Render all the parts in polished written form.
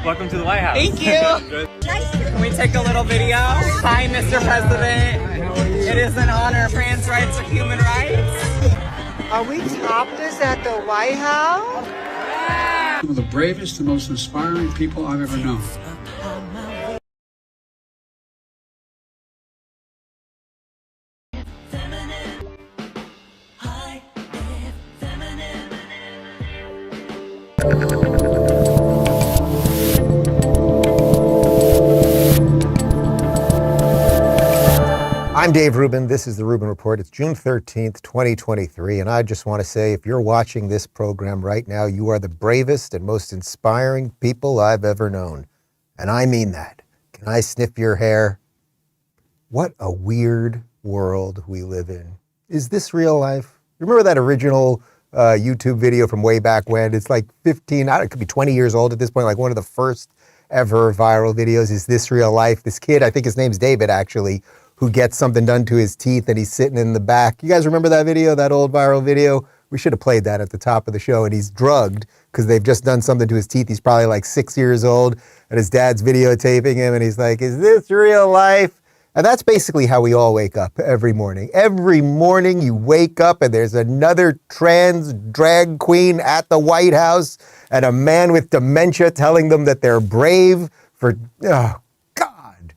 Welcome to the White House. Thank you. Can we take a little video? Hi, Mr. President. It is an honor. Trans rights are human rights. Are we topless at the White House? One of the bravest and most inspiring people I've ever known. I'm Dave Rubin. This is the Rubin Report. It's June 13th, 2023, and I just want to say, if you're watching this program right now, you are the bravest and most inspiring people I've ever known. And I mean that. Can I sniff your hair? What a weird world we live in. Is this real life? Remember that original YouTube video from way back when? It's like 15, it could be 20 years old at this point, like one of the first ever viral videos. Is this real life? This kid, I think his name's David actually, who gets something done to his teeth and he's sitting in the back. You guys remember that video, that old viral video? We should have played that at the top of the show. And he's drugged because they've just done something to his teeth. He's probably like 6 years old and his dad's videotaping him and he's like, is this real life? And that's basically how we all wake up every morning. Every morning you wake up and there's another trans drag queen at the White House and a man with dementia telling them that they're brave for, oh God.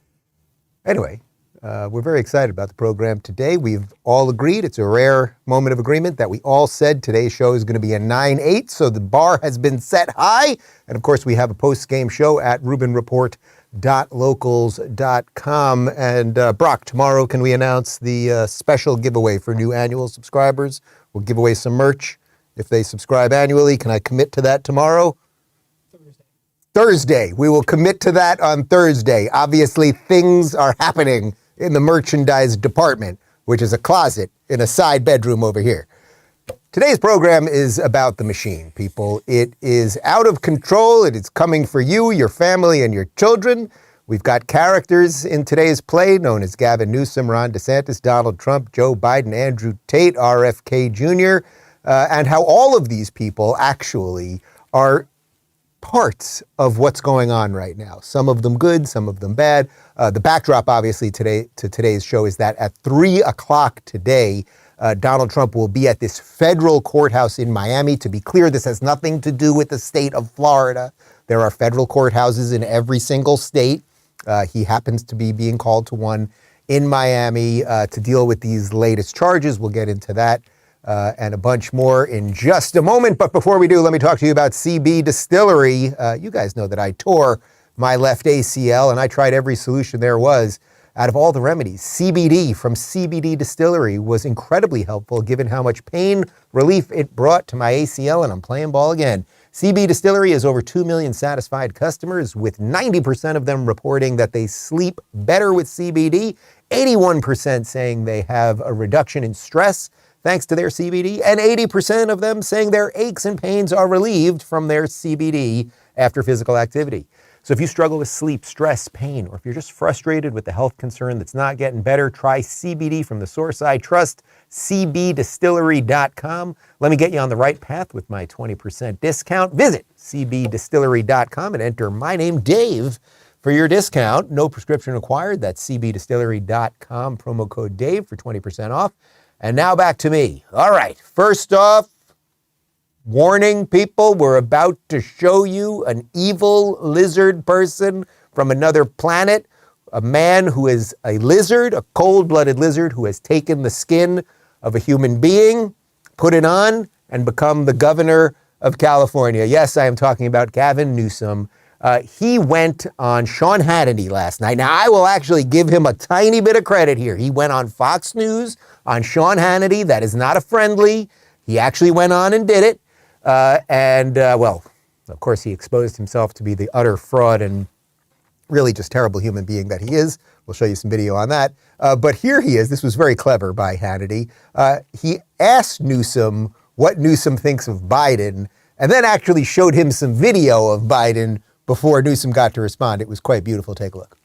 Anyway. We're very excited about the program today. We've all agreed, it's a rare moment of agreement, that we all said today's show is going to be a 9-8, so the bar has been set high. And of course, we have a post-game show at rubinreport.locals.com. And Brock, tomorrow can we announce the special giveaway for new annual subscribers? We'll give away some merch if they subscribe annually. Can I commit to that tomorrow? Thursday. We will commit to that on Thursday. Obviously, things are happening in the merchandise department, which is a closet in a side bedroom over here. Today's program is about the machine, people. It is out of control. It is coming for you, your family, and your children. We've got characters in today's play known as Gavin Newsom, Ron DeSantis, Donald Trump, Joe Biden, Andrew Tate, RFK Jr., and how all of these people actually are parts of what's going on right now. Some of them good, some of them bad. The backdrop, obviously, to today's show is that at 3 o'clock today, Donald Trump will be at this federal courthouse in Miami. To be clear, this has nothing to do with the state of Florida. There are federal courthouses in every single state. He happens to be being called to one in Miami to deal with these latest charges. We'll get into that and a bunch more in just a moment. But before we do, let me talk to you about CB Distillery. You guys know that I tore my left ACL and I tried every solution there was. Out of all the remedies, CBD from CBD Distillery was incredibly helpful given how much pain relief it brought to my ACL, and I'm playing ball again. CB Distillery has over 2 million satisfied customers, with 90% of them reporting that they sleep better with CBD, 81% saying they have a reduction in stress thanks to their CBD, and 80% of them saying their aches and pains are relieved from their CBD after physical activity. So if you struggle with sleep, stress, pain, or if you're just frustrated with the health concern that's not getting better, try CBD from the source I trust, cbdistillery.com. Let me get you on the right path with my 20% discount. Visit cbdistillery.com and enter my name, Dave, for your discount. No prescription required. That's cbdistillery.com, promo code Dave for 20% off. And now back to me. All right, first off, warning people, we're about to show you an evil lizard person from another planet, a man who is a lizard, a cold-blooded lizard who has taken the skin of a human being, put it on, and become the governor of California. Yes, I am talking about Gavin Newsom. He went on Sean Hannity last night. Now, I will actually give him a tiny bit of credit here. He went on Fox News on Sean Hannity. That is not a friendly. He actually went on and did it. Well, of course, he exposed himself to be the utter fraud and really just terrible human being that he is. We'll show you some video on that. But here he is. This was very clever by Hannity. He asked Newsom what Newsom thinks of Biden, and then actually showed him some video of Biden before Newsom got to respond. It was quite beautiful. Take a look.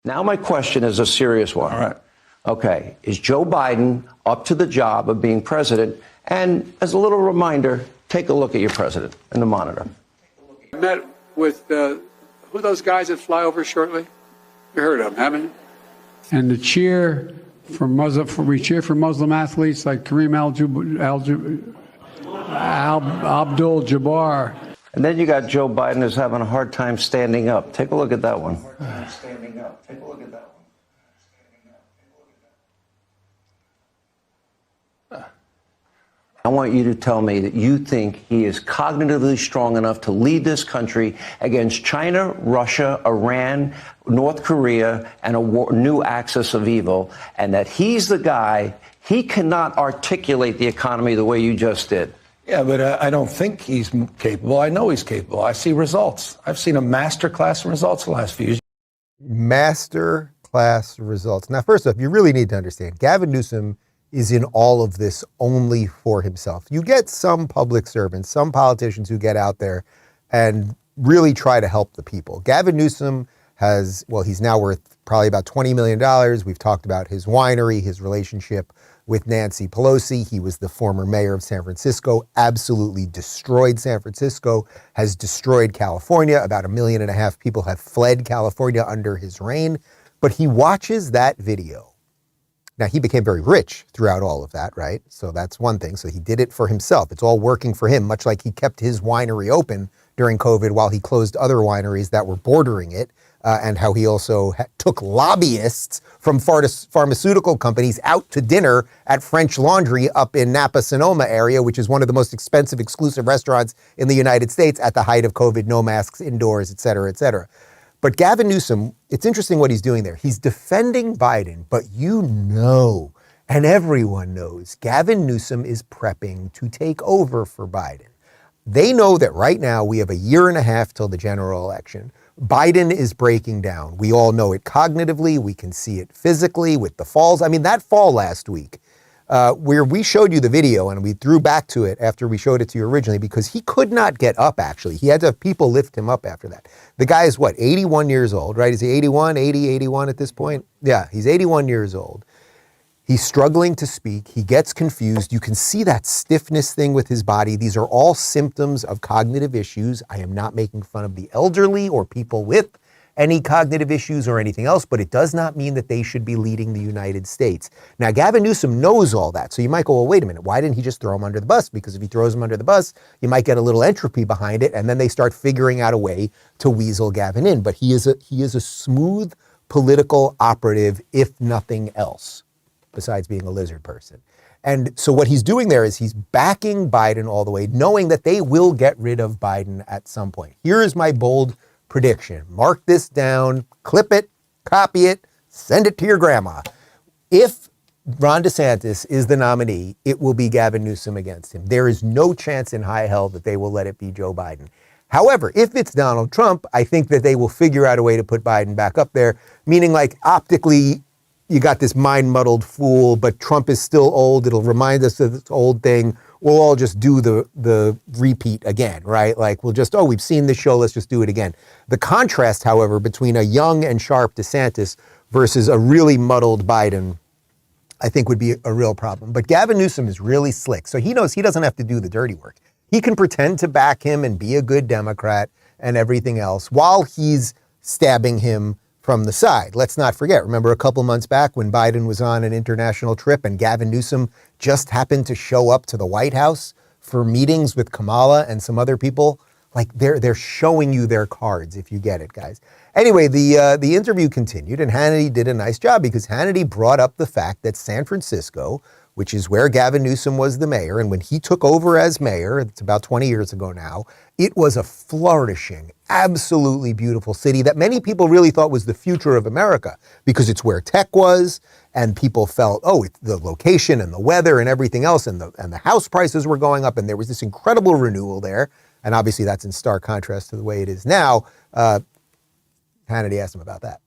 Now my question is a serious one. All right. Okay. Is Joe Biden up to the job of being president? And as a little reminder, take a look at your president in the monitor. I met with Who are those guys that fly over shortly? You heard of them, haven't you? And the cheer for Muslim, we cheer for Muslim athletes like Kareem Abdul-Jabbar. And then you got Joe Biden who's having a hard time standing up. Take a look at that one. I want you to tell me that you think he is cognitively strong enough to lead this country against China, Russia, Iran, North Korea, and a new axis of evil, and that he's the guy, he cannot articulate the economy the way you just did. Yeah, but I don't think he's capable. I know he's capable. I see results. I've seen a master class in results the last few years. Master class results. Now, first off, you really need to understand, Gavin Newsom is in all of this only for himself. You get some public servants, some politicians who get out there and really try to help the people. Gavin Newsom has, well, he's now worth probably about $20 million. We've talked about his winery, his relationship with Nancy Pelosi. He was the former mayor of San Francisco, absolutely destroyed San Francisco, has destroyed California. About 1.5 million people have fled California under his reign. But he watches that video. Now, he became very rich throughout all of that, right? So that's one thing. So he did it for himself. It's all working for him, much like he kept his winery open during COVID while he closed other wineries that were bordering it, and how he also took lobbyists from pharmaceutical companies out to dinner at French Laundry up in Napa, Sonoma area, which is one of the most expensive exclusive restaurants in the United States at the height of COVID, no masks indoors, et cetera, et cetera. But Gavin Newsom, it's interesting what he's doing there. He's defending Biden, but you know, and everyone knows, Gavin Newsom is prepping to take over for Biden. They know that right now we have 1.5 years till the general election. Biden is breaking down. We all know it cognitively. We can see it physically with the falls. I mean, that fall last week, where we showed you the video and we threw back to it after we showed it to you originally because he could not get up, actually. He had to have people lift him up after that. The guy is what, 81 years old, right? Is he 81, 81 at this point? Yeah, he's 81 years old. He's struggling to speak. He gets confused. You can see that stiffness thing with his body. These are all symptoms of cognitive issues. I am not making fun of the elderly or people with any cognitive issues or anything else, but it does not mean that they should be leading the United States. Now, Gavin Newsom knows all that. So you might go, well, wait a minute, why didn't he just throw him under the bus? Because if he throws him under the bus, you might get a little entropy behind it, and then they start figuring out a way to weasel Gavin in. But he is a smooth political operative, if nothing else, besides being a lizard person. And so what he's doing there is he's backing Biden all the way, knowing that they will get rid of Biden at some point. Here is my bold prediction. Mark this down, clip it, copy it, send it to your grandma. If Ron DeSantis is the nominee, it will be Gavin Newsom against him. There is no chance in high hell that they will let it be Joe Biden. However, if it's Donald Trump, I think that they will figure out a way to put Biden back up there, meaning like optically, you got this mind-muddled fool, but Trump is still old. It'll remind us of this old thing. We'll all just do the repeat again, right? Like we'll just, we've seen this show, let's just do it again. The contrast, however, between a young and sharp DeSantis versus a really muddled Biden, I think would be a real problem. But Gavin Newsom is really slick. So he knows he doesn't have to do the dirty work. He can pretend to back him and be a good Democrat and everything else while he's stabbing him from the side. Let's not forget, remember a couple months back when Biden was on an international trip and Gavin Newsom just happened to show up to the White House for meetings with Kamala and some other people? Like they're showing you their cards if you get it, guys. Anyway, the interview continued and Hannity did a nice job because Hannity brought up the fact that San Francisco, which is where Gavin Newsom was the mayor, and when he took over as mayor, it's about 20 years ago now, it was a flourishing, absolutely beautiful city that many people really thought was the future of America because it's where tech was, and people felt, it's the location and the weather and everything else, and the house prices were going up, and there was this incredible renewal there, and obviously that's in stark contrast to the way it is now. Hannity asked him about that.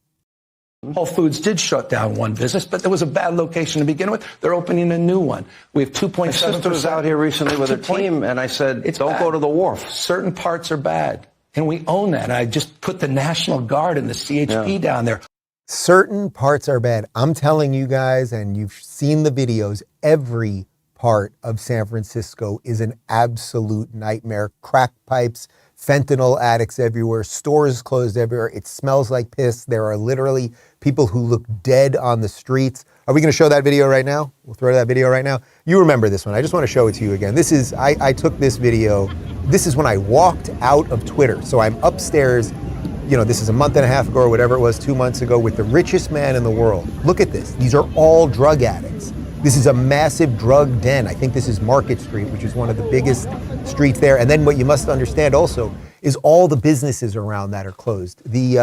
Whole Foods did shut down one business, but there was a bad location to begin with. They're opening a new one. We have 2.7%. My sister was out here recently with her team, and I said, don't go to the wharf. Certain parts are bad, and we own that. I just put the National Guard and the CHP down there. Certain parts are bad. I'm telling you guys, and you've seen the videos, every part of San Francisco is an absolute nightmare. Crack pipes, fentanyl addicts everywhere, stores closed everywhere. It smells like piss. There are literally people who look dead on the streets. Are we going to show that video right now? We'll throw that video right now. You remember this one. I just want to show it to you again. This is, I took this video. This is when I walked out of Twitter. So I'm upstairs, you know, this is a month and a half ago or whatever it was, 2 months ago, with the richest man in the world. Look at this. These are all drug addicts. This is a massive drug den. I think this is Market Street, which is one of the biggest streets there. And then what you must understand also is all the businesses around that are closed. The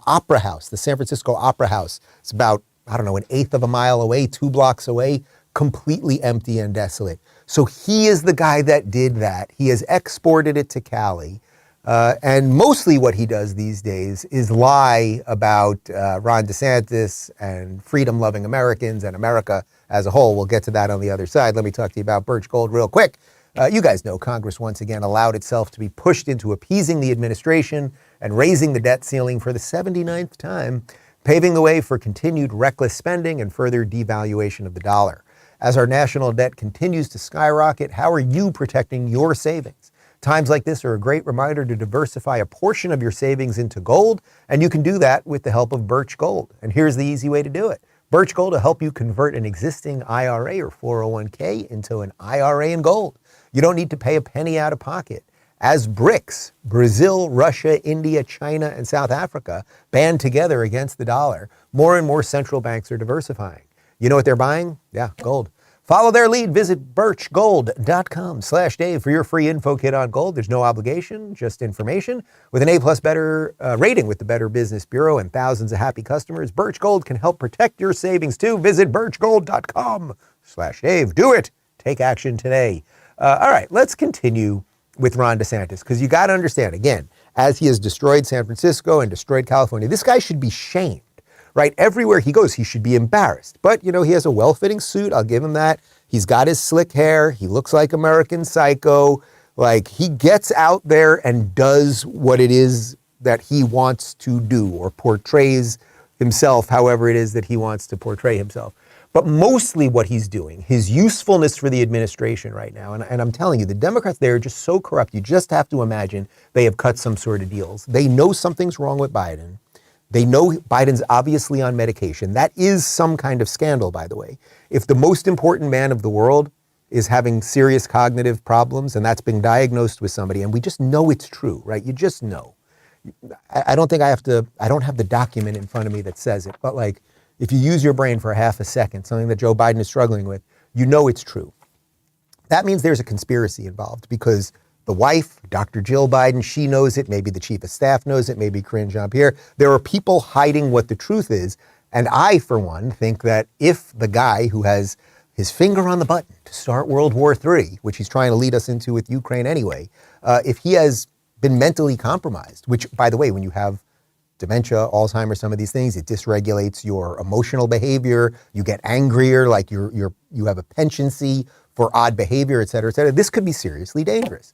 Opera House, the San Francisco Opera House, it's about, I don't know, an eighth of a mile away, 2 blocks away, completely empty and desolate. So he is the guy that did that. He has exported it to Cali. And mostly what he does these days is lie about Ron DeSantis and freedom-loving Americans and America as a whole. We'll get to that on the other side. Let me talk to you about Birch Gold real quick. You guys know Congress once again allowed itself to be pushed into appeasing the administration and raising the debt ceiling for the 79th time, paving the way for continued reckless spending and further devaluation of the dollar. As our national debt continues to skyrocket, how are you protecting your savings? Times like this are a great reminder to diversify a portion of your savings into gold, and you can do that with the help of Birch Gold. And here's the easy way to do it. Birch Gold will help you convert an existing IRA or 401k into an IRA in gold. You don't need to pay a penny out of pocket. As BRICS, Brazil, Russia, India, China, and South Africa, band together against the dollar, more and more central banks are diversifying. You know what they're buying? Yeah, gold. Follow their lead. Visit birchgold.com/Dave for your free info kit on gold. There's no obligation, just information. With an A+ better rating with the Better Business Bureau and thousands of happy customers, Birch Gold can help protect your savings too. Visit birchgold.com/Dave. Do it. Take action today. All right, let's continue with Ron DeSantis, because you got to understand, again, as he has destroyed San Francisco and destroyed California, this guy should be shamed. Right? Everywhere he goes, he should be embarrassed. But, you know, he has a well-fitting suit. I'll give him that. He's got his slick hair. He looks like American Psycho. Like, he gets out there and does what it is that he wants to do, or portrays himself however it is that he wants to portray himself. But mostly what he's doing, his usefulness for the administration right now, and I'm telling you, the Democrats, they're just so corrupt. You just have to imagine they have cut some sort of deals. They know something's wrong with Biden. They know Biden's obviously on medication. That is some kind of scandal, by the way. If the most important man of the world is having serious cognitive problems and that's been diagnosed with somebody, and we just know it's true, right? You just know. I don't have the document in front of me that says it, but like, if you use your brain for half a second, something that Joe Biden is struggling with, you know it's true. That means there's a conspiracy involved, because the wife, Dr. Jill Biden, she knows it. Maybe the chief of staff knows it. Maybe Karine Jean-Pierre. There are people hiding what the truth is. And I, for one, think that if the guy who has his finger on the button to start World War III, which he's trying to lead us into with Ukraine anyway, if he has been mentally compromised, which, by the way, when you have dementia, Alzheimer's, some of these things, it dysregulates your emotional behavior. You get angrier, like you have a penchant for odd behavior, et cetera, et cetera. This could be seriously dangerous.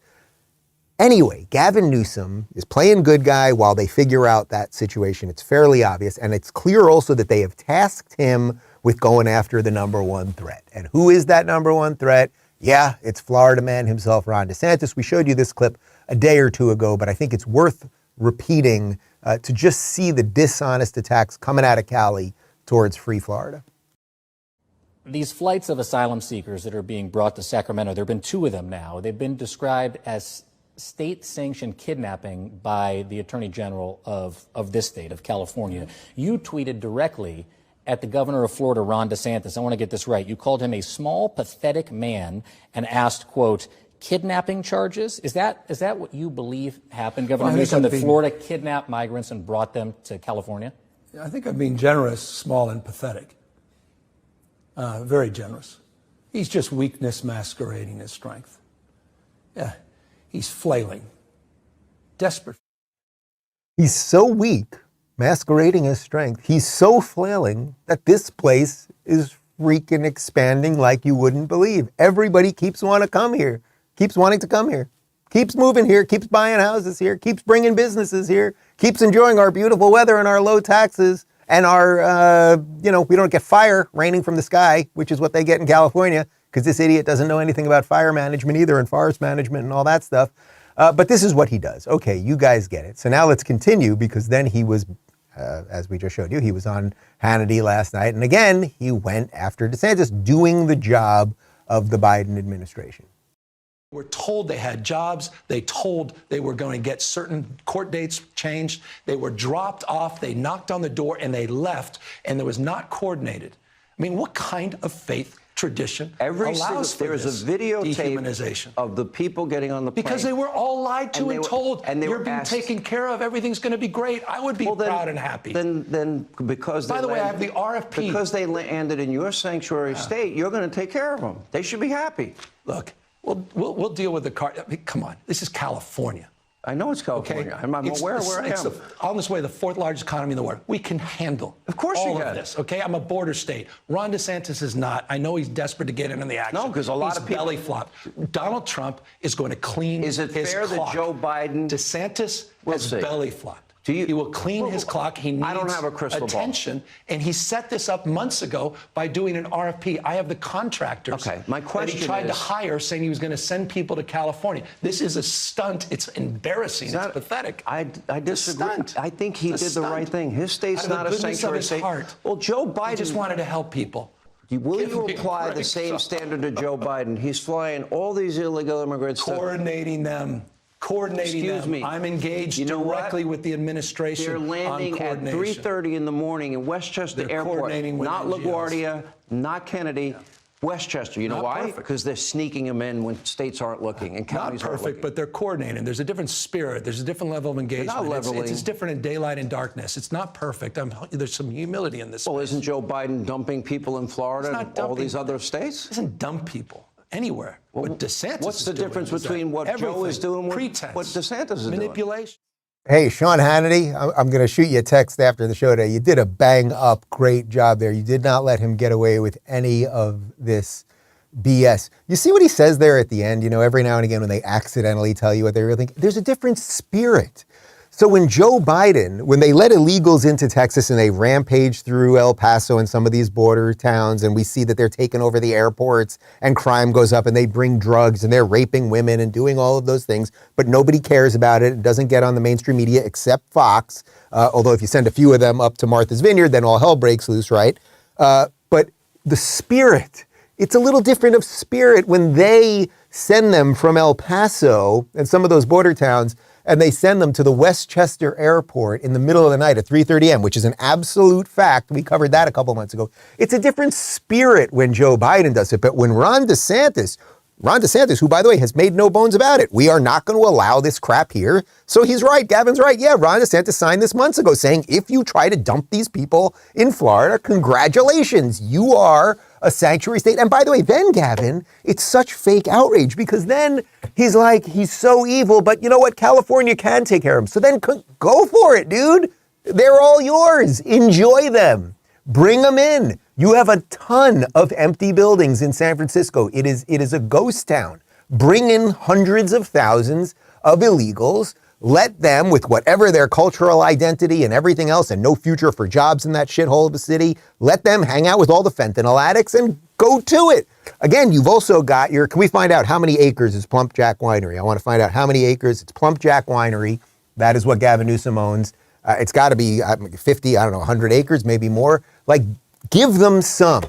Anyway, Gavin Newsom is playing good guy while they figure out that situation. It's fairly obvious. And it's clear also that they have tasked him with going after the number one threat. And who is that number one threat? Yeah, it's Florida man himself, Ron DeSantis. We showed you this clip a day or two ago, but I think it's worth repeating to just see the dishonest attacks coming out of Cali towards free Florida. These flights of asylum seekers that are being brought to Sacramento, there have been 2 of them now. They've been described as state-sanctioned kidnapping by the Attorney General of this state, of California. You tweeted directly at the governor of Florida, Ron DeSantis. I want to get this right. You called him a small, pathetic man and asked, quote, kidnapping charges? Is that what you believe happened, Governor Newsom, that Florida kidnapped migrants and brought them to California? I think I'm being generous, small, and pathetic. Very generous. He's just weakness masquerading as strength. Yeah. He's flailing, desperate. He's so weak, masquerading as strength. He's so flailing that this place is freaking expanding like you wouldn't believe. Everybody keeps wanting to come here, keeps moving here, keeps buying houses here, keeps bringing businesses here, keeps enjoying our beautiful weather and our low taxes and our, we don't get fire raining from the sky, which is what they get in California, because this idiot doesn't know anything about fire management either and forest management and all that stuff. But this is what he does. Okay, you guys get it. So now let's continue, because then he was, as we just showed you, he was on Hannity last night. And again, he went after DeSantis, doing the job of the Biden administration. Were told they had jobs. They told they were going to get certain court dates changed. They were dropped off. They knocked on the door and they left, and it was not coordinated. I mean, what kind of faith tradition allows for there's this a videotape dehumanization of the people getting on the plane. Because they were all lied to and told, and they you're were being asked, taken care of, everything's going to be great. I would be proud and happy. Then because by the way, I have the RFP. Because they landed in your sanctuary state, you're going to take care of them. They should be happy. Look, we'll deal with the car. I mean, come on, this is California. I know it's California. Okay? I'm aware where I am. On this way, the fourth largest economy in the world. We can handle all of this. Okay, I'm a border state. Ron DeSantis is not. I know he's desperate to get into the action. No, because a lot of people belly flop. Donald Trump is going to clean his clock. Is it fair that Joe Biden? DeSantis has belly flopped. He will clean his clock. He needs I don't have a crystal attention, and he set this up months ago by doing an RFP. I have the contractors. Okay, my question that he tried to hire, saying he was going to send people to California. This is a stunt. It's embarrassing. It's pathetic. I disagree. I think he did the right thing. His state's not a sanctuary state. Well, Joe Biden he just wanted to help people. Will you apply the same standard to Joe Biden? He's flying all these illegal immigrants. Coordinating them. I'm engaged directly with the administration. They're landing at 3:30 in the morning in Westchester Airport. Not LaGuardia, not Kennedy. Yeah. Westchester. You know why? Because they're sneaking them in when states aren't looking and counties aren't looking. Not perfect, but they're coordinating. There's a different spirit. There's a different level of engagement. It's different in daylight and darkness. It's not perfect. There's some humility in this. Well, isn't Joe Biden dumping people in Florida and all these other states? He doesn't dump people anywhere. What DeSantis What's the difference between what Joe is doing and what DeSantis is manipulation. Hey, Sean Hannity, I'm going to shoot you a text after the show today. You did a bang-up great job there. You did not let him get away with any of this BS. You see what he says there at the end? You know, every now and again when they accidentally tell you what they really think, there's a different spirit. So when Joe Biden, when they let illegals into Texas and they rampage through El Paso and some of these border towns, and we see that they're taking over the airports and crime goes up and they bring drugs and they're raping women and doing all of those things, but nobody cares about it. It doesn't get on the mainstream media except Fox. Although if you send a few of them up to Martha's Vineyard, then all hell breaks loose, right? But the spirit, it's a little different of spirit when they send them from El Paso and some of those border towns, and they send them to the Westchester Airport in the middle of the night at 3:30 a.m., which is an absolute fact. We covered that a couple months ago. It's a different spirit when Joe Biden does it. But when Ron DeSantis, who, by the way, has made no bones about it, we are not going to allow this crap here. So he's right. Gavin's right. Yeah, Ron DeSantis signed this months ago saying, if you try to dump these people in Florida, congratulations, you are a sanctuary state. And by the way, then, Gavin, it's such fake outrage because then he's like, he's so evil, but you know what? California can take care of him. So then go for it, dude. They're all yours. Enjoy them. Bring them in. You have a ton of empty buildings in San Francisco. It is a ghost town. Bring in hundreds of thousands of illegals. Let them, with whatever their cultural identity and everything else, and no future for jobs in that shithole of a city, let them hang out with all the fentanyl addicts and go to it. Again, you've also got can we find out how many acres is Plump Jack Winery? I want to find out how many acres. It's Plump Jack Winery. That is what Gavin Newsom owns. It's got to be 50, 100 acres, maybe more. Like, give them some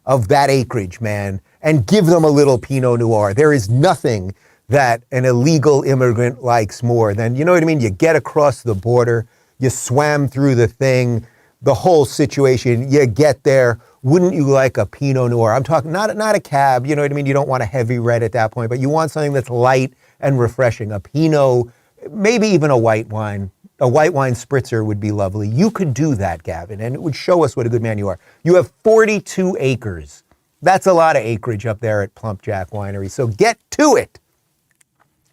of that acreage, man, and give them a little Pinot Noir. There is nothing that an illegal immigrant likes more than, you know what I mean? You get across the border, you swam through the thing, the whole situation, you get there. Wouldn't you like a Pinot Noir? I'm talking not a cab, you know what I mean? You don't want a heavy red at that point, but you want something that's light and refreshing. A Pinot, maybe even a white wine. A white wine spritzer would be lovely. You could do that, Gavin, and it would show us what a good man you are. You have 42 acres. That's a lot of acreage up there at Plump Jack Winery, so get to it.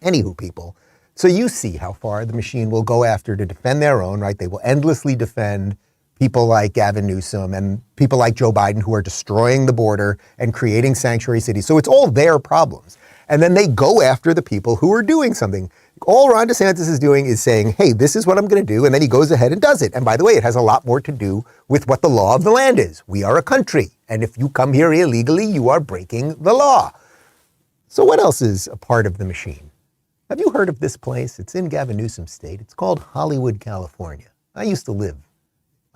Anywho, people, so you see how far the machine will go after to defend their own, right? They will endlessly defend people like Gavin Newsom and people like Joe Biden who are destroying the border and creating sanctuary cities. So it's all their problems. And then they go after the people who are doing something. All Ron DeSantis is doing is saying, hey, this is what I'm going to do. And then he goes ahead and does it. And by the way, it has a lot more to do with what the law of the land is. We are a country. And if you come here illegally, you are breaking the law. So what else is a part of the machine? Have you heard of this place? It's in Gavin Newsom's state. It's called Hollywood, California. I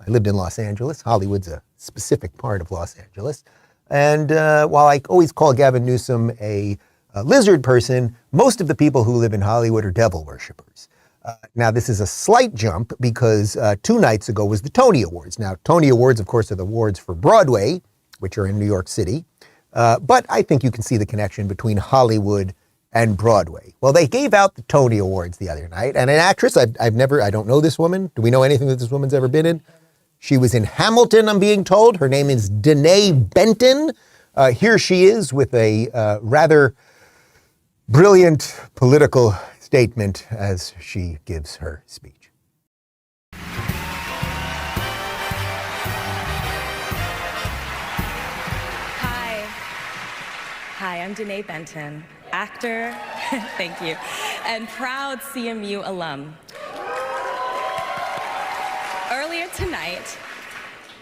lived in Los Angeles. Hollywood's a specific part of Los Angeles. And while I always call Gavin Newsom a lizard person, most of the people who live in Hollywood are devil worshippers. Now, this is a slight jump because 2 nights ago was the Tony Awards. Now, Tony Awards, of course, are the awards for Broadway, which are in New York City. But I think you can see the connection between Hollywood and Broadway. Well, they gave out the Tony Awards the other night, and an actress, I don't know this woman. Do we know anything that this woman's ever been in? She was in Hamilton, I'm being told. Her name is Denee Benton. Here she is with a rather brilliant political statement as she gives her speech. Hi, I'm Denee Benton, actor, thank you, and proud CMU alum. Earlier tonight,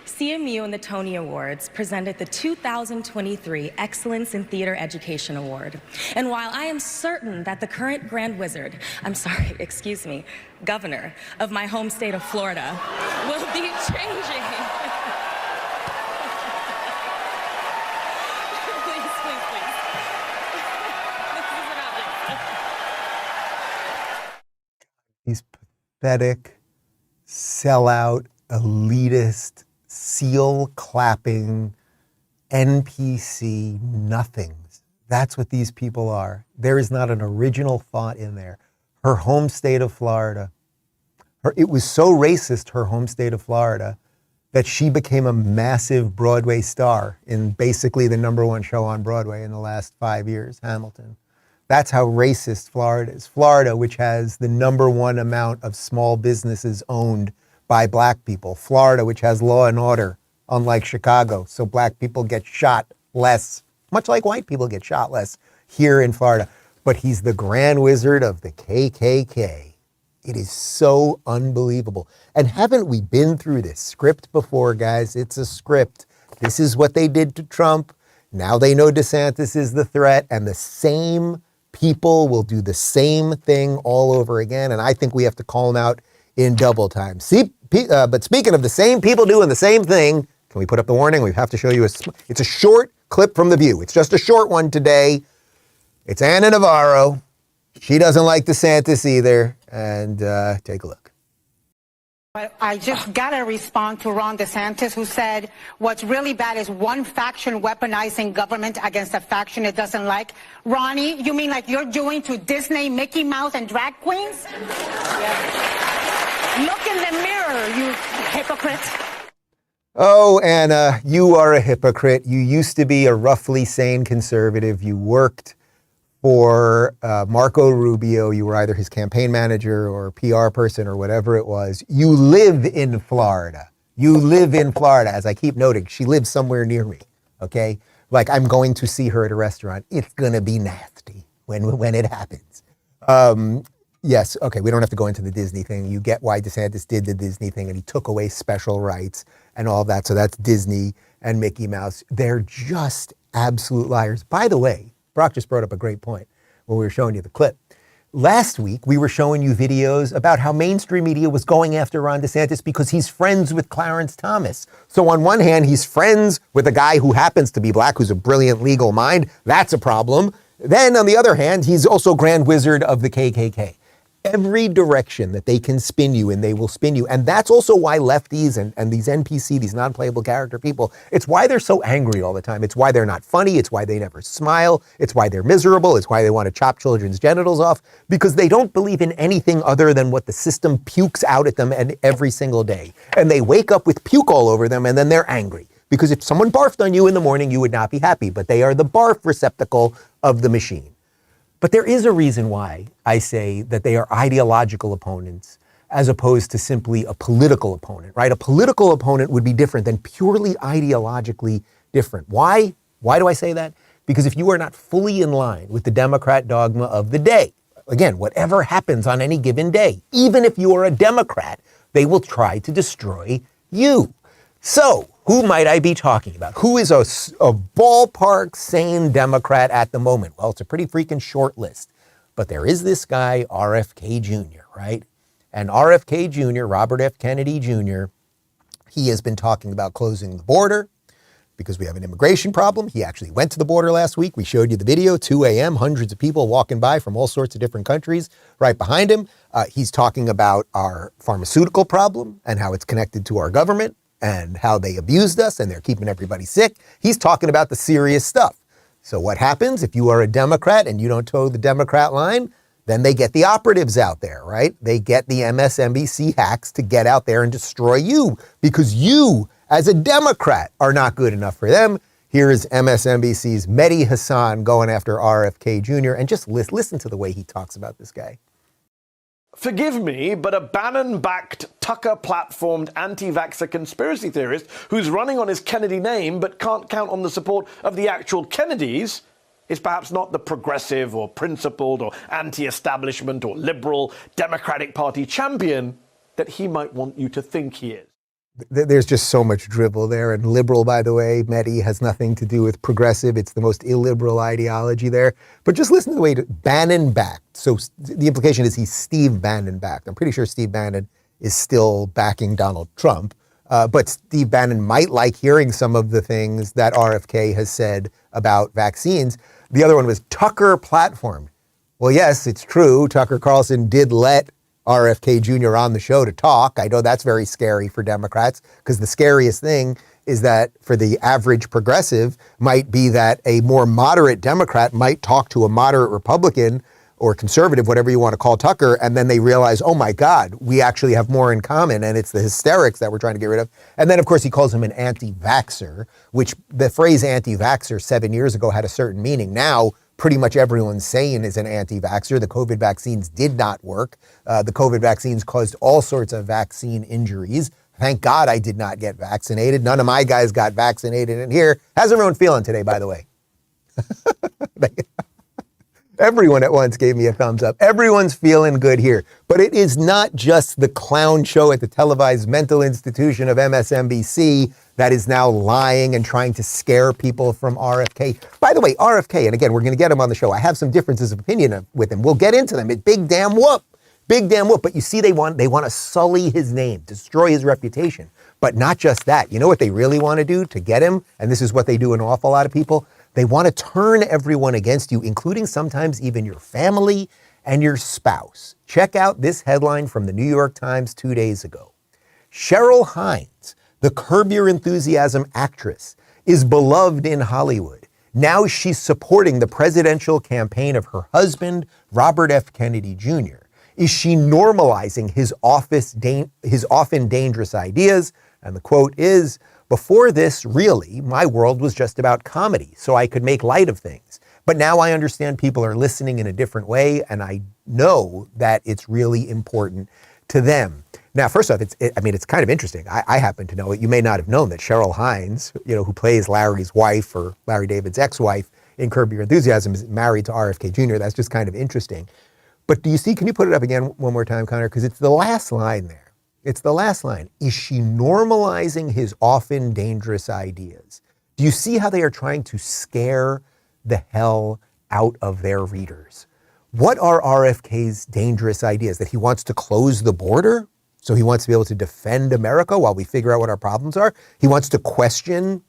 CMU and the Tony Awards presented the 2023 Excellence in Theater Education Award. And while I am certain that the current governor of my home state of Florida will be changing. These pathetic, sellout, elitist, seal-clapping, NPC nothings. That's what these people are. There is not an original thought in there. Her home state of Florida, it was so racist, her home state of Florida, that she became a massive Broadway star in basically the #1 show on Broadway in the last 5 years, Hamilton. That's how racist Florida is. Florida, which has the #1 amount of small businesses owned by black people. Florida, which has law and order, unlike Chicago. So black people get shot less, much like white people get shot less here in Florida. But he's the Grand Wizard of the KKK. It is so unbelievable. And haven't we been through this script before, guys? It's a script. This is what they did to Trump. Now they know DeSantis is the threat, and the same people will do the same thing all over again, and I think we have to call them out in double time. But speaking of the same people doing the same thing, can we put up the warning? We have to show you it's a short clip from The View. It's just a short one today. It's Anna Navarro. She doesn't like DeSantis either, and take a look. But I just got to respond to Ron DeSantis, who said what's really bad is one faction weaponizing government against a faction it doesn't like. Ronnie, you mean like you're doing to Disney, Mickey Mouse, and drag queens? Yeah. Look in the mirror, you hypocrite. Oh, Anna, you are a hypocrite. You used to be a roughly sane conservative. You worked for Marco Rubio. You were either his campaign manager or PR person or whatever it was. You live in Florida. You live in Florida. As I keep noting, she lives somewhere near me, okay? Like I'm going to see her at a restaurant. It's going to be nasty when it happens. Yes, okay, we don't have to go into the Disney thing. You get why DeSantis did the Disney thing and he took away special rights and all that. So that's Disney and Mickey Mouse. They're just absolute liars. By the way, Brock just brought up a great point when we were showing you the clip. Last week, we were showing you videos about how mainstream media was going after Ron DeSantis because he's friends with Clarence Thomas. So on one hand, he's friends with a guy who happens to be black, who's a brilliant legal mind. That's a problem. Then on the other hand, he's also Grand Wizard of the KKK. Every direction that they can spin you in, they will spin you. And that's also why lefties and these NPC, these non-playable character people, it's why they're so angry all the time. It's why they're not funny. It's why they never smile. It's why they're miserable. It's why they want to chop children's genitals off, because they don't believe in anything other than what the system pukes out at them every single day. And they wake up with puke all over them and then they're angry. Because if someone barfed on you in the morning, you would not be happy. But they are the barf receptacle of the machine. But there is a reason why I say that they are ideological opponents as opposed to simply a political opponent, right? A political opponent would be different than purely ideologically different. Why? Why do I say that? Because if you are not fully in line with the Democrat dogma of the day, again, whatever happens on any given day, even if you are a Democrat, they will try to destroy you. So, who might I be talking about? Who is a ballpark sane Democrat at the moment? Well, it's a pretty freaking short list. But there is this guy, RFK Jr., right? And RFK Jr., Robert F. Kennedy Jr., he has been talking about closing the border because we have an immigration problem. He actually went to the border last week. We showed you the video, 2 a.m., hundreds of people walking by from all sorts of different countries right behind him. He's talking about our pharmaceutical problem and how it's connected to our government and how they abused us and they're keeping everybody sick. He's talking about the serious stuff. So what happens if you are a Democrat and you don't toe the Democrat line? Then they get the operatives out there, right? They get the MSNBC hacks to get out there and destroy you because you, as a Democrat, are not good enough for them. Here is MSNBC's Mehdi Hasan going after RFK Jr. And just listen to the way he talks about this guy. Forgive me, but a Bannon-backed, Tucker-platformed anti-vaxxer conspiracy theorist who's running on his Kennedy name but can't count on the support of the actual Kennedys is perhaps not the progressive or principled or anti-establishment or liberal Democratic Party champion that he might want you to think he is. There's just so much dribble there. And liberal, by the way, Mehdi, has nothing to do with progressive. It's the most illiberal ideology there. But just listen to the way Bannon backed. So the implication is he's Steve Bannon backed. I'm pretty sure Steve Bannon is still backing Donald Trump. But Steve Bannon might like hearing some of the things that RFK has said about vaccines. The other one was Tucker platformed. Well, yes, it's true. Tucker Carlson did let RFK Jr. on the show to talk. I know that's very scary for Democrats because the scariest thing is that for the average progressive might be that a more moderate Democrat might talk to a moderate Republican or conservative, whatever you want to call Tucker, and then they realize, oh my God, we actually have more in common, and it's the hysterics that we're trying to get rid of. And then, of course, he calls him an anti-vaxxer, which the phrase anti-vaxxer 7 years ago had a certain meaning. Now, pretty much everyone's saying is an anti-vaxxer. The COVID vaccines did not work. The COVID vaccines caused all sorts of vaccine injuries. Thank God I did not get vaccinated. None of my guys got vaccinated in here. How's everyone feeling today, by the way? Everyone at once gave me a thumbs up. Everyone's feeling good here. But it is not just the clown show at the televised mental institution of MSNBC that is now lying and trying to scare people from RFK. By the way, RFK, and again, we're going to get him on the show. I have some differences of opinion with him. We'll get into them. Big damn whoop. Big damn whoop. But you see, they want to sully his name, destroy his reputation. But not just that. You know what they really want to do to get him? And this is what they do an awful lot of people. They want to turn everyone against you, including sometimes even your family and your spouse. Check out this headline from the New York Times 2 days ago. Cheryl Hines, the Curb Your Enthusiasm actress, is beloved in Hollywood. Now she's supporting the presidential campaign of her husband, Robert F. Kennedy Jr. Is she normalizing his often dangerous ideas? And the quote is, "Before this, really, my world was just about comedy, so I could make light of things. But now I understand people are listening in a different way, and I know that it's really important to them." Now, first off, it's kind of interesting. I happen to know it. You may not have known that Cheryl Hines, who plays Larry's wife or Larry David's ex-wife in Curb Your Enthusiasm, is married to RFK Jr. That's just kind of interesting. But do you see, can you put it up again one more time, Connor? Because it's the last line there. It's the last line. Is she normalizing his often dangerous ideas? Do you see how they are trying to scare the hell out of their readers? What are RFK's dangerous ideas? That he wants to close the border? So he wants to be able to defend America while we figure out what our problems are? He wants to question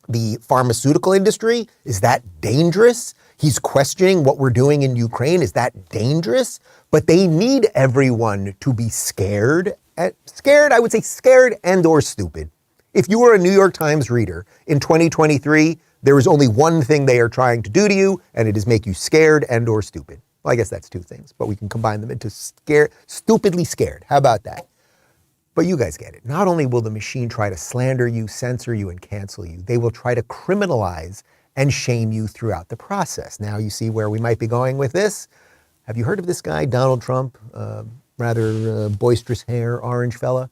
the pharmaceutical industry? Is that dangerous? He's questioning what we're doing in Ukraine. Is that dangerous? But they need everyone to be scared. Scared, I would say scared and or stupid. If you were a New York Times reader in 2023, there is only one thing they are trying to do to you, and it is make you scared and or stupid. Well, I guess that's two things, but we can combine them into stupidly scared. How about that? But you guys get it. Not only will the machine try to slander you, censor you, and cancel you, they will try to criminalize and shame you throughout the process. Now you see where we might be going with this. Have you heard of this guy, Donald Trump? Rather boisterous hair, orange fella.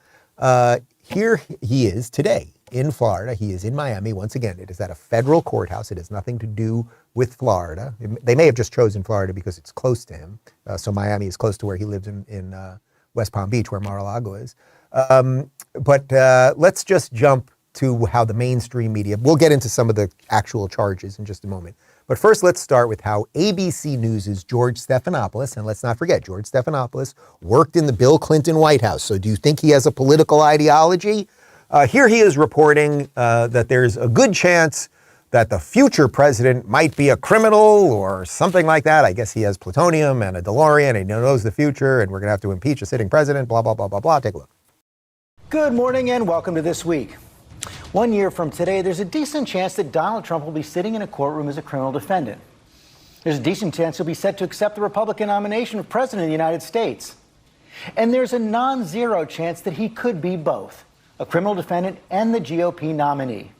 Here he is today in Florida. He is in Miami. Once again, it is at a federal courthouse. It has nothing to do with Florida. They may have just chosen Florida because it's close to him. So Miami is close to where he lives in West Palm Beach, where Mar-a-Lago is. But let's just jump to how the mainstream media, we'll get into some of the actual charges in just a moment. But first, let's start with how ABC News' George Stephanopoulos, and let's not forget, George Stephanopoulos worked in the Bill Clinton White House. So do you think he has a political ideology? Here he is reporting that there's a good chance that the future president might be a criminal or something like that. I guess he has plutonium and a DeLorean and he knows the future and we're going to have to impeach a sitting president, blah, blah, blah, blah, blah. Take a look. Good morning and welcome to This Week. 1 year from today, there's a decent chance that Donald Trump will be sitting in a courtroom as a criminal defendant. There's a decent chance he'll be set to accept the Republican nomination for president of the United States. And there's a non-zero chance that he could be both, a criminal defendant and the GOP nominee.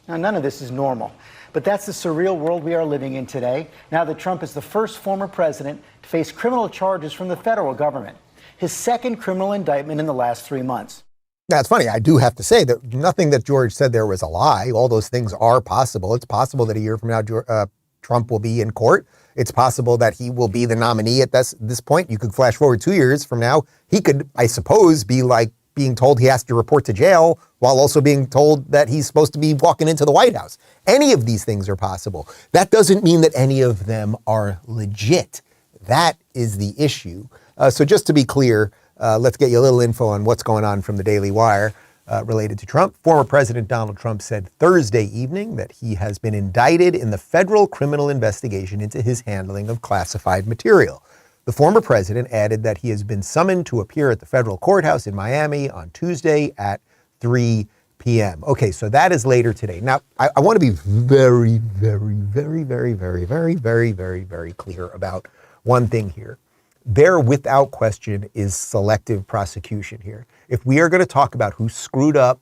Now, none of this is normal, but that's the surreal world we are living in today, now that Trump is the first former president to face criminal charges from the federal government, his second criminal indictment in the last 3 months. Now, it's funny, I do have to say that nothing that George said there was a lie. All those things are possible. It's possible that a year from now, Trump will be in court. It's possible that he will be the nominee at this point. You could flash forward 2 years from now. He could, I suppose, be like being told he has to report to jail while also being told that he's supposed to be walking into the White House. Any of these things are possible. That doesn't mean that any of them are legit. That is the issue. So just to be clear, let's get you a little info on what's going on from the Daily Wire related to Trump. Former President Donald Trump said Thursday evening that he has been indicted in the federal criminal investigation into his handling of classified material. The former president added that he has been summoned to appear at the federal courthouse in Miami on Tuesday at 3 p.m. Okay, so that is later today. Now, I want to be very, very, very, very, very, very, very, very, very clear about one thing here. There, without question, is selective prosecution here. If we are going to talk about who screwed up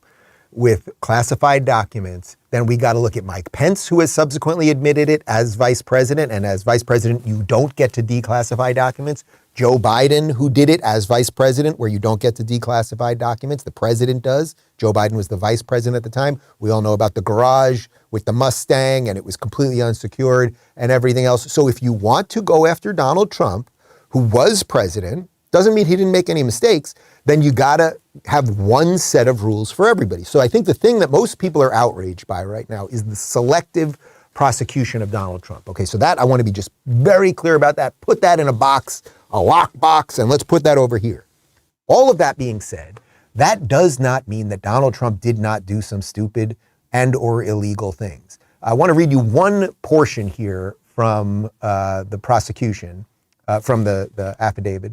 with classified documents, then we got to look at Mike Pence, who has subsequently admitted it as vice president. And as vice president, you don't get to declassify documents. Joe Biden, who did it as vice president, where you don't get to declassify documents. The president does. Joe Biden was the vice president at the time. We all know about the garage with the Mustang, and it was completely unsecured and everything else. So if you want to go after Donald Trump, who was president, doesn't mean he didn't make any mistakes, then you gotta have one set of rules for everybody. So I think the thing that most people are outraged by right now is the selective prosecution of Donald Trump. Okay, so that I want to be just very clear about that. Put that in a box, a lockbox, and let's put that over here. All of that being said, that does not mean that Donald Trump did not do some stupid and or illegal things. I want to read you one portion here from the prosecution, from the affidavit.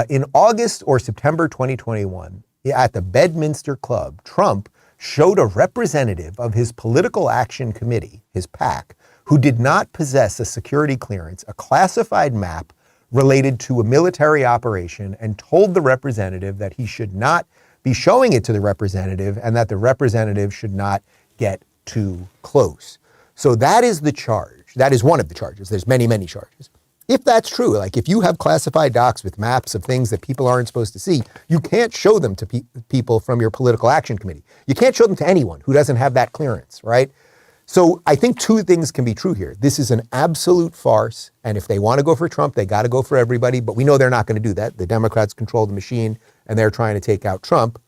In August or September 2021, at the Bedminster Club, Trump showed a representative of his Political Action Committee, his PAC, who did not possess a security clearance, a classified map related to a military operation, and told the representative that he should not be showing it to the representative and that the representative should not get too close. So that is the charge. That is one of the charges. There's many, many charges. If that's true, like if you have classified docs with maps of things that people aren't supposed to see, you can't show them to people from your Political Action Committee. You can't show them to anyone who doesn't have that clearance, right? So I think two things can be true here. This is an absolute farce, and if they want to go for Trump, they got to go for everybody, but we know they're not going to do that. The Democrats control the machine, and they're trying to take out Trump.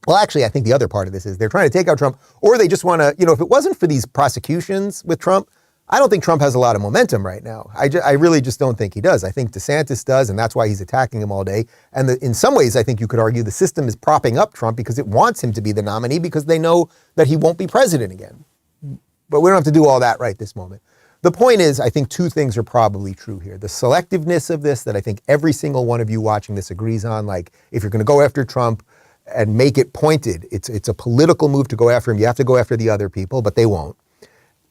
Well, actually, I think the other part of this is they're trying to take out Trump, or they just want to, if it wasn't for these prosecutions with Trump, I don't think Trump has a lot of momentum right now. I really just don't think he does. I think DeSantis does, and that's why he's attacking him all day. And in some ways, I think you could argue the system is propping up Trump because it wants him to be the nominee because they know that he won't be president again. But we don't have to do all that right this moment. The point is, I think two things are probably true here. The selectiveness of this that I think every single one of you watching this agrees on, like if you're going to go after Trump and make it pointed, it's a political move to go after him. You have to go after the other people, but they won't.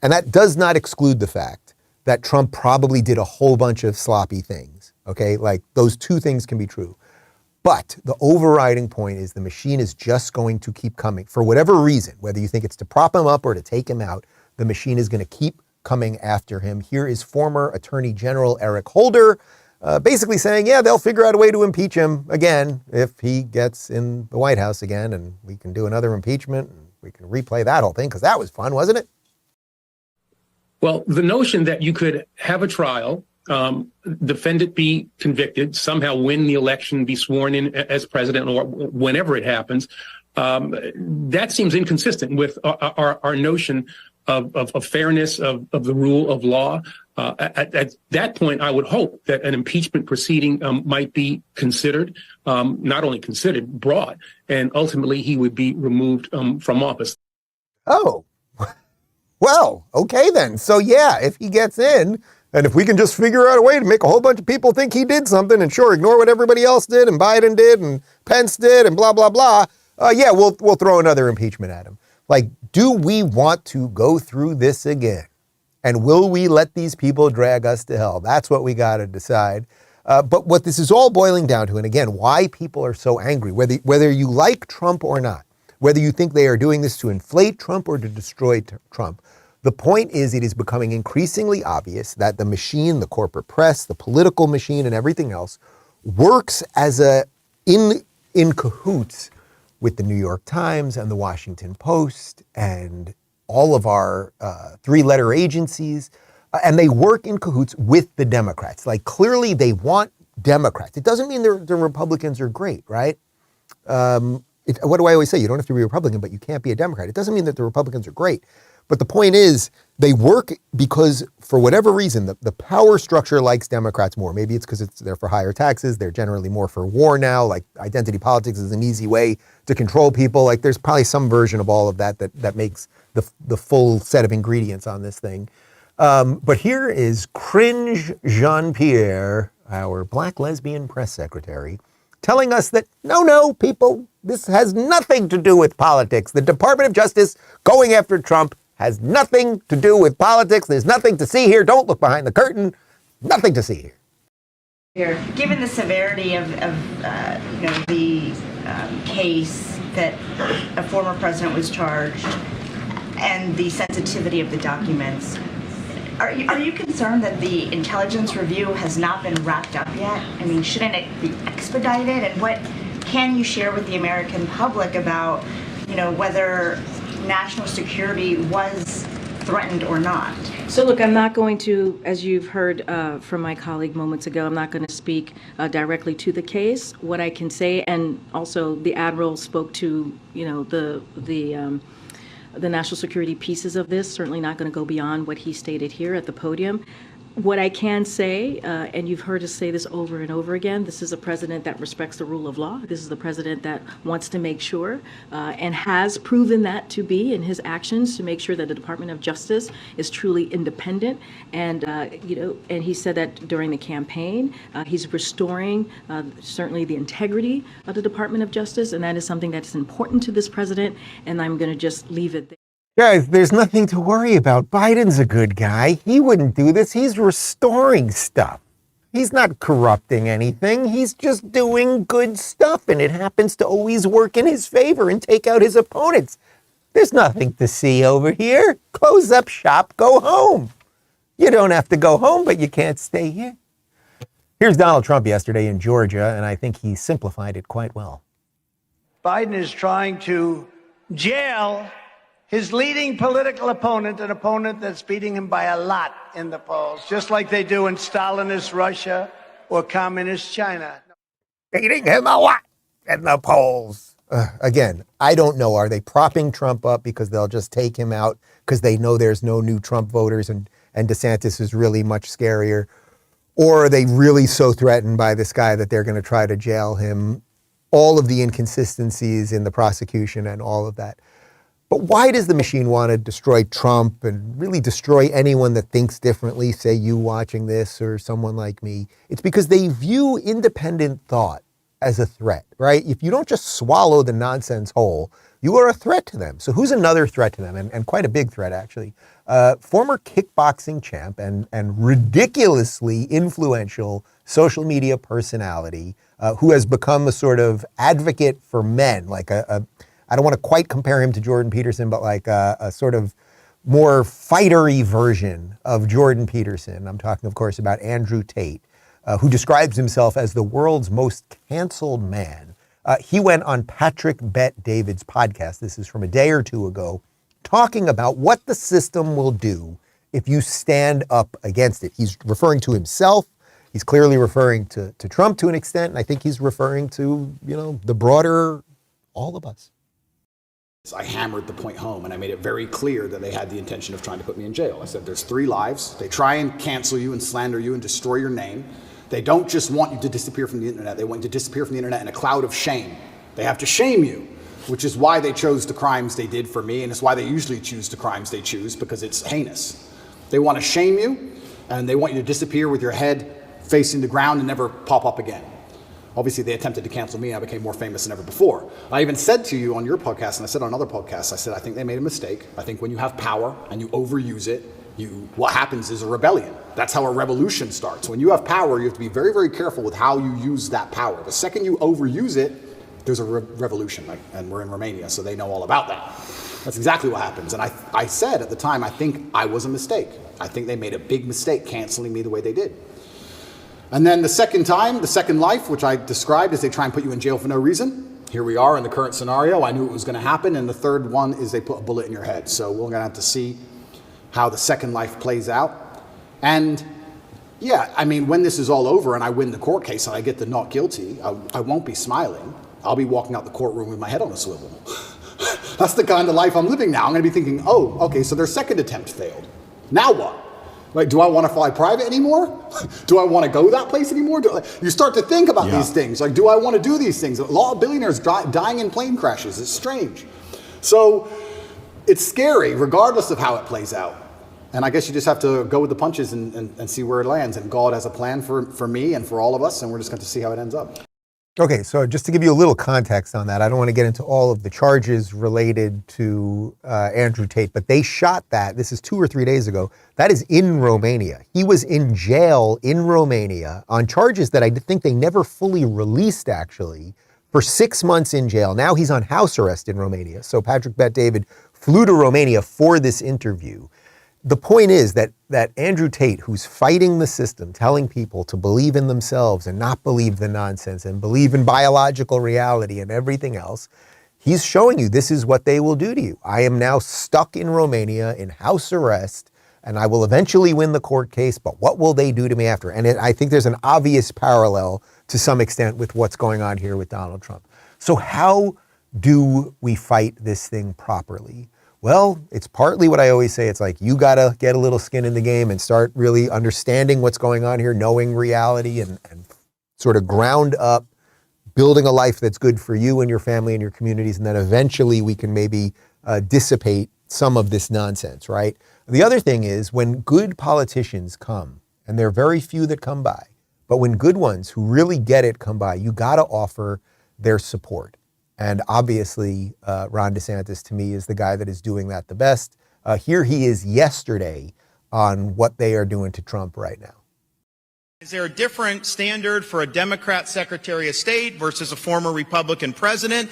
And that does not exclude the fact that Trump probably did a whole bunch of sloppy things, okay? Like those two things can be true. But the overriding point is the machine is just going to keep coming. For whatever reason, whether you think it's to prop him up or to take him out, the machine is going to keep coming after him. Here is former Attorney General Eric Holder basically saying, yeah, they'll figure out a way to impeach him again if he gets in the White House again, and we can do another impeachment, and we can replay that whole thing, because that was fun, wasn't it? Well, the notion that you could have a trial defendant be convicted, somehow win the election, be sworn in as president, or whenever it happens. That seems inconsistent with our notion of fairness, of the rule of law. At that point, I would hope that an impeachment proceeding might be considered, not only considered, brought, and ultimately he would be removed from office. Oh, well, okay then. So yeah, if he gets in, and if we can just figure out a way to make a whole bunch of people think he did something, and sure, ignore what everybody else did, and Biden did, and Pence did, and blah, blah, blah, yeah, we'll throw another impeachment at him. Like, do we want to go through this again? And will we let these people drag us to hell? That's what we got to decide. But what this is all boiling down to, and again, why people are so angry, whether you like Trump or not, whether you think they are doing this to inflate Trump or to destroy Trump, the point is it is becoming increasingly obvious that the machine, the corporate press, the political machine, and everything else works as in cahoots with the New York Times and the Washington Post and all of our three-letter agencies, and they work in cahoots with the Democrats. Like, clearly they want Democrats. It doesn't mean the Republicans are great, right? What do I always say? You don't have to be a Republican, but you can't be a Democrat. It doesn't mean that the Republicans are great. But the point is, they work because, for whatever reason, the power structure likes Democrats more. Maybe it's because they're for higher taxes. They're generally more for war now. Like, identity politics is an easy way to control people. Like, there's probably some version of all of that makes the full set of ingredients on this thing. But here is cringe Jean-Pierre, our black lesbian press secretary, telling us that, no, people, this has nothing to do with politics. The Department of Justice going after Trump has nothing to do with politics. There's nothing to see here. Don't look behind the curtain. Nothing to see here. Given the severity of the case that a former president was charged and the sensitivity of the documents, are you concerned that the intelligence review has not been wrapped up yet? I mean, shouldn't it be expedited? And what can you share with the American public about, whether national security was threatened or not? So look, I'm not going to, as you've heard from my colleague moments ago, I'm not going to speak directly to the case. What I can say, and also the Admiral spoke to, the national security pieces of this, certainly not going to go beyond what he stated here at the podium. What I can say, and you've heard us say this over and over again, this is a president that respects the rule of law. This is the president that wants to make sure and has proven that to be in his actions, to make sure that the Department of Justice is truly independent. And, and he said that during the campaign, he's restoring certainly the integrity of the Department of Justice. And that is something that's important to this president. And I'm going to just leave it there. Guys, there's nothing to worry about. Biden's a good guy. He wouldn't do this. He's restoring stuff. He's not corrupting anything. He's just doing good stuff, and it happens to always work in his favor and take out his opponents. There's nothing to see over here. Close up shop, go home. You don't have to go home, but you can't stay here. Here's Donald Trump yesterday in Georgia, and I think he simplified it quite well. Biden is trying to jail his leading political opponent, an opponent that's beating him by a lot in the polls, just like they do in Stalinist Russia or Communist China. Beating him a lot in the polls. Again, I don't know. Are they propping Trump up because they'll just take him out because they know there's no new Trump voters and DeSantis is really much scarier? Or are they really so threatened by this guy that they're going to try to jail him? All of the inconsistencies in the prosecution and all of that. But why does the machine want to destroy Trump and really destroy anyone that thinks differently, say you watching this or someone like me? It's because they view independent thought as a threat, right? If you don't just swallow the nonsense whole, you are a threat to them. So who's another threat to them? And quite a big threat, actually. Former kickboxing champ and ridiculously influential social media personality who has become a sort of advocate for men, like I don't want to quite compare him to Jordan Peterson, but like a sort of more fightery version of Jordan Peterson. I'm talking, of course, about Andrew Tate, who describes himself as the world's most canceled man. He went on Patrick Bet-David's podcast, this is from a day or two ago, talking about what the system will do if you stand up against it. He's referring to himself. He's clearly referring to Trump to an extent. And I think he's referring to, the broader, all of us. I hammered the point home, and I made it very clear that they had the intention of trying to put me in jail. I said, there's 3 lives. They try and cancel you and slander you and destroy your name. They don't just want you to disappear from the internet. They want you to disappear from the internet in a cloud of shame. They have to shame you, which is why they chose the crimes they did for me, and it's why they usually choose the crimes they choose, because it's heinous. They want to shame you, and they want you to disappear with your head facing the ground and never pop up again. Obviously, they attempted to cancel me. I became more famous than ever before. I even said to you on your podcast, and I said on other podcasts, I said, I think they made a mistake. I think when you have power and you overuse it, what happens is a rebellion. That's how a revolution starts. When you have power, you have to be very, very careful with how you use that power. The second you overuse it, there's a revolution, and we're in Romania, so they know all about that. That's exactly what happens. And I said at the time, I think I was a mistake. I think they made a big mistake canceling me the way they did. And then the second time, the second life, which I described as they try and put you in jail for no reason. Here we are in the current scenario. I knew it was going to happen. And the third one is they put a bullet in your head. So we're going to have to see how the second life plays out. And yeah, I mean, when this is all over and I win the court case and I get the not guilty, I won't be smiling. I'll be walking out the courtroom with my head on a swivel. That's the kind of life I'm living now. I'm going to be thinking, oh, okay, so their second attempt failed. Now what? Like, do I want to fly private anymore? Do I want to go that place anymore? You start to think about these things. Like, do I want to do these things? A lot of billionaires dying in plane crashes. It's strange. So it's scary, regardless of how it plays out. And I guess you just have to go with the punches and see where it lands. And God has a plan for me and for all of us, and we're just going to see how it ends up. Okay, so just to give you a little context on that, I don't want to get into all of the charges related to Andrew Tate, but they shot that, this is 2 or 3 days ago, that is in Romania. He was in jail in Romania on charges that I think they never fully released, actually, for 6 months in jail. Now he's on house arrest in Romania. So Patrick Bet-David flew to Romania for this interview. The point is that Andrew Tate, who's fighting the system, telling people to believe in themselves and not believe the nonsense and believe in biological reality and everything else, he's showing you this is what they will do to you. I am now stuck in Romania in house arrest, and I will eventually win the court case, but what will they do to me after? And I think there's an obvious parallel to some extent with what's going on here with Donald Trump. So how do we fight this thing properly? Well, it's partly what I always say. It's like you got to get a little skin in the game and start really understanding what's going on here, knowing reality and sort of ground up, building a life that's good for you and your family and your communities. And then eventually we can maybe dissipate some of this nonsense, right? The other thing is when good politicians come, and there are very few that come by, but when good ones who really get it come by, you got to offer their support. And obviously, Ron DeSantis, to me, is the guy that is doing that the best. Here he is yesterday on what they are doing to Trump right now. Is there a different standard for a Democrat Secretary of State versus a former Republican president?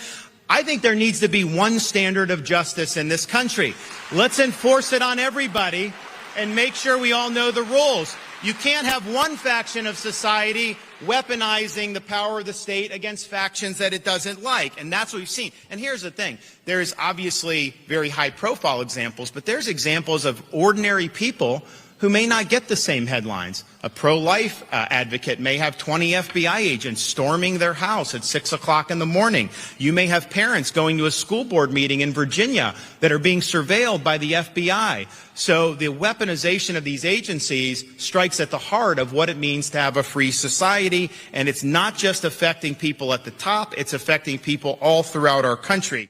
I think there needs to be one standard of justice in this country. Let's enforce it on everybody and make sure we all know the rules. You can't have one faction of society weaponizing the power of the state against factions that it doesn't like. And that's what we've seen. And here's the thing. There's obviously very high-profile examples, but there's examples of ordinary people who may not get the same headlines. A pro-life advocate may have 20 FBI agents storming their house at 6 o'clock in the morning. You may have parents going to a school board meeting in Virginia that are being surveilled by the FBI. So the weaponization of these agencies strikes at the heart of what it means to have a free society. And it's not just affecting people at the top, it's affecting people all throughout our country.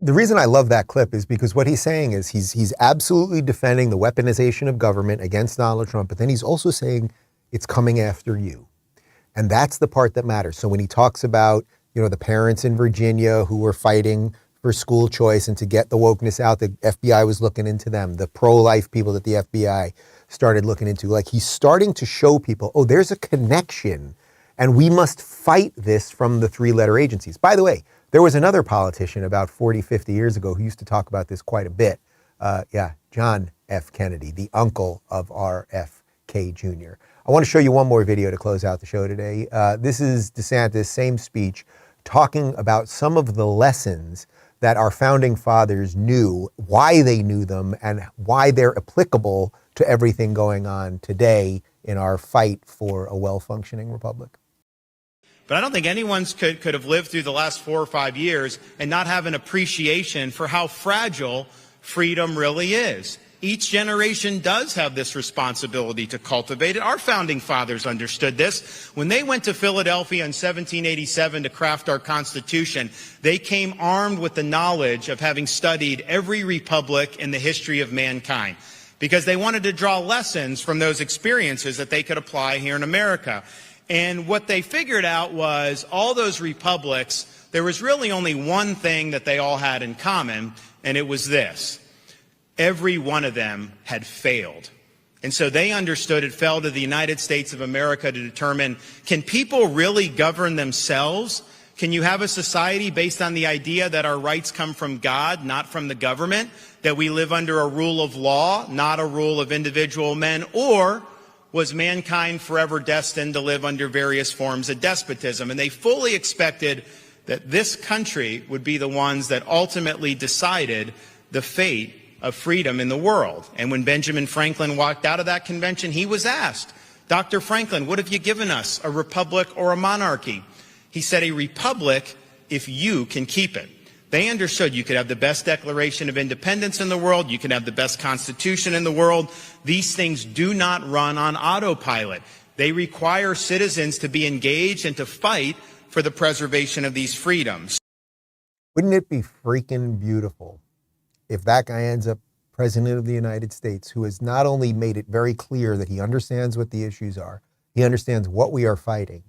The reason I love that clip is because what he's saying is he's absolutely defending the weaponization of government against Donald Trump, but then he's also saying it's coming after you. And that's the part that matters. So when he talks about, the parents in Virginia who were fighting for school choice and to get the wokeness out, the FBI was looking into them, the pro-life people that the FBI started looking into, like he's starting to show people, oh, there's a connection and we must fight this from the 3-letter agencies. By the way, there was another politician about 40, 50 years ago who used to talk about this quite a bit. John F. Kennedy, the uncle of RFK Jr. I want to show you one more video to close out the show today. This is DeSantis, same speech, talking about some of the lessons that our founding fathers knew, why they knew them, and why they're applicable to everything going on today in our fight for a well-functioning republic. But I don't think anyone could have lived through the last 4 or 5 years and not have an appreciation for how fragile freedom really is. Each generation does have this responsibility to cultivate it. Our founding fathers understood this. When they went to Philadelphia in 1787 to craft our Constitution, they came armed with the knowledge of having studied every republic in the history of mankind, because they wanted to draw lessons from those experiences that they could apply here in America. And what they figured out was all those republics, there was really only one thing that they all had in common, and it was this. Every one of them had failed. And so they understood it fell to the United States of America to determine, can people really govern themselves? Can you have a society based on the idea that our rights come from God, not from the government? That we live under a rule of law, not a rule of individual men? Or was mankind forever destined to live under various forms of despotism? And they fully expected that this country would be the ones that ultimately decided the fate of freedom in the world. And when Benjamin Franklin walked out of that convention, he was asked, Dr. Franklin, what have you given us, a republic or a monarchy? He said, a republic if you can keep it. They understood you could have the best Declaration of Independence in the world, you can have the best Constitution in the world. These things do not run on autopilot. They require citizens to be engaged and to fight for the preservation of these freedoms. Wouldn't it be freaking beautiful if that guy ends up president of the United States, who has not only made it very clear that he understands what the issues are, he understands what we are fighting,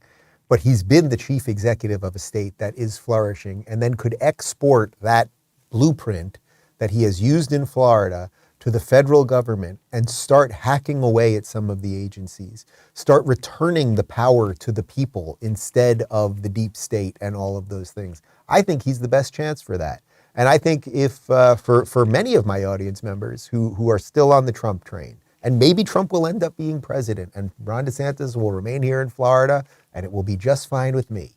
but he's been the chief executive of a state that is flourishing, and then could export that blueprint that he has used in Florida to the federal government and start hacking away at some of the agencies, start returning the power to the people instead of the deep state and all of those things. I think he's the best chance for that. And I think if for many of my audience members who are still on the Trump train, and maybe Trump will end up being president and Ron DeSantis will remain here in Florida and it will be just fine with me.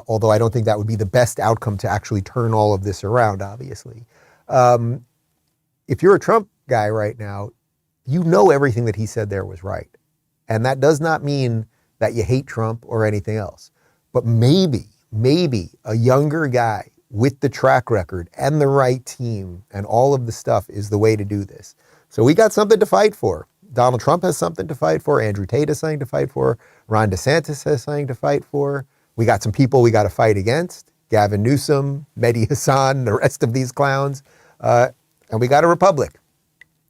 Although I don't think that would be the best outcome to actually turn all of this around, obviously. If you're a Trump guy right now, you know everything that he said there was right. And that does not mean that you hate Trump or anything else. But maybe a younger guy with the track record and the right team and all of the stuff is the way to do this. So we got something to fight for. Donald Trump has something to fight for. Andrew Tate has something to fight for. Ron DeSantis has something to fight for. We got some people we got to fight against. Gavin Newsom, Mehdi, Hasan, the rest of these clowns. And we got a republic.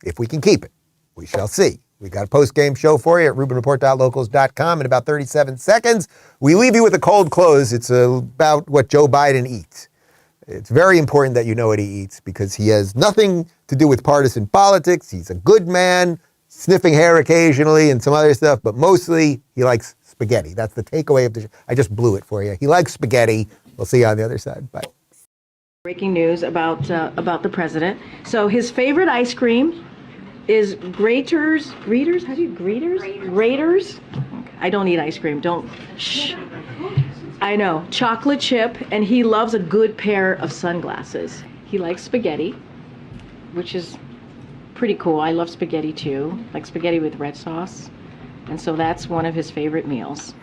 If we can keep it, we shall see. We got a post-game show for you at rubinreport.locals.com in about 37 seconds. We leave you with a cold close. It's about what Joe Biden eats. It's very important that you know what he eats because he has nothing to do with partisan politics. He's a good man, sniffing hair occasionally and some other stuff, but mostly he likes spaghetti. That's the takeaway of the show. I just blew it for you. He likes spaghetti. We'll see you on the other side. Bye. Breaking news about the president. So his favorite ice cream is Grater's. How do you Grater's? I don't eat ice cream. Don't. Shh. I know. Chocolate chip, and he loves a good pair of sunglasses. He likes spaghetti, which is pretty cool. I love spaghetti too, like spaghetti with red sauce. And so that's one of his favorite meals.